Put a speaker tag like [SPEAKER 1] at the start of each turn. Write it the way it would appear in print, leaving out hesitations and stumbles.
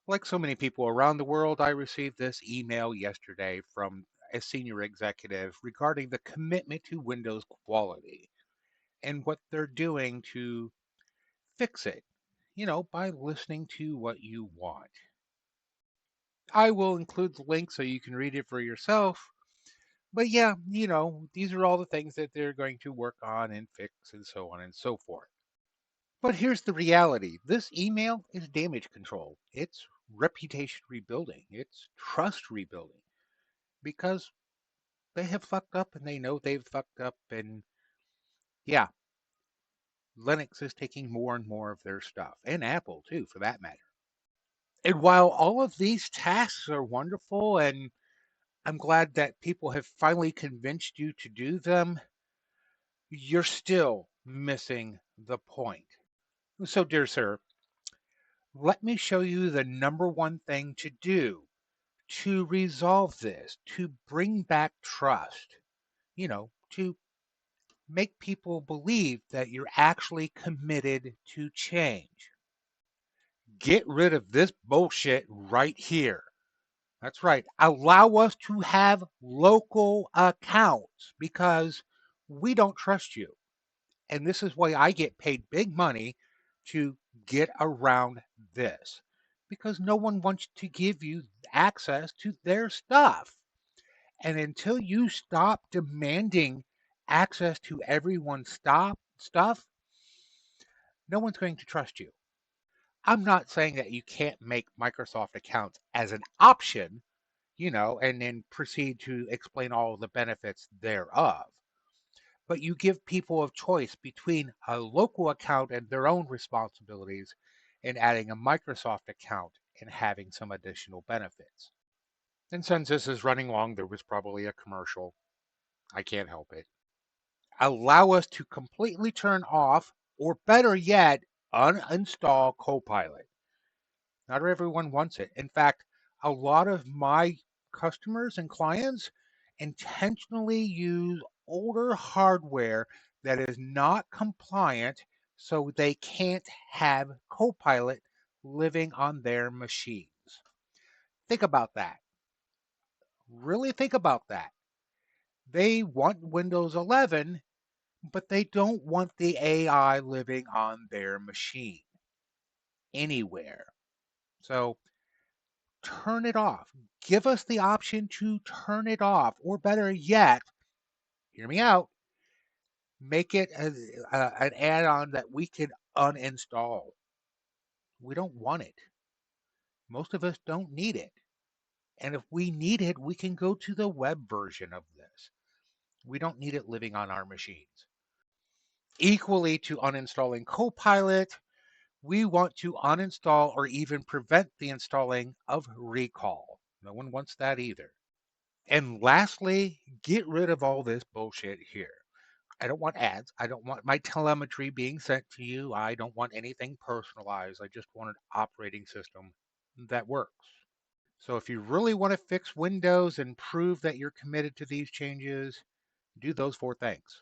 [SPEAKER 1] Like so many people around the world, I received this email yesterday from a senior executive regarding the commitment to Windows quality and what they're doing to fix it, by listening to what you want. I will include the link so you can read it for yourself. But yeah, these are all the things that they're going to work on and fix and so on and so forth. But here's the reality. This email is damage control. It's reputation rebuilding. It's trust rebuilding because they have fucked up and they know they've fucked up. And yeah, Linux is taking more and more of their stuff, and Apple too, for that matter. And while all of these tasks are wonderful, and I'm glad that people have finally convinced you to do them, you're still missing the point. So, dear sir, let me show you the number one thing to do to resolve this, to bring back trust, to make people believe that you're actually committed to change. Get rid of this bullshit right here. That's right. Allow us to have local accounts because we don't trust you. And this is why I get paid big money to get around this because no one wants to give you access to their stuff. And until you stop demanding access to everyone's stuff, no one's going to trust you. I'm not saying that you can't make Microsoft accounts as an option, and then proceed to explain all the benefits thereof. But you give people a choice between a local account and their own responsibilities and adding a Microsoft account and having some additional benefits. And since this is running long, there was probably a commercial. I can't help it. Allow us to completely turn off, or better yet, uninstall Copilot. Not everyone wants it. In fact, a lot of my customers and clients intentionally use older hardware that is not compliant so they can't have Copilot living on their machines. Think about that. Really think about that. They want Windows 11, but they don't want the AI living on their machine anywhere. So turn it off. Give us the option to turn it off, or better yet, hear me out, make it an add on that we can uninstall. We don't want it. Most of us don't need it. And if we need it, we can go to the web version of this. We don't need it living on our machines. Equally to uninstalling Copilot, we want to uninstall or even prevent the installing of Recall. No one wants that either. And lastly, get rid of all this bullshit here. I don't want ads. I don't want my telemetry being sent to you. I don't want anything personalized. I just want an operating system that works. So if you really want to fix Windows and prove that you're committed to these changes, do those four things.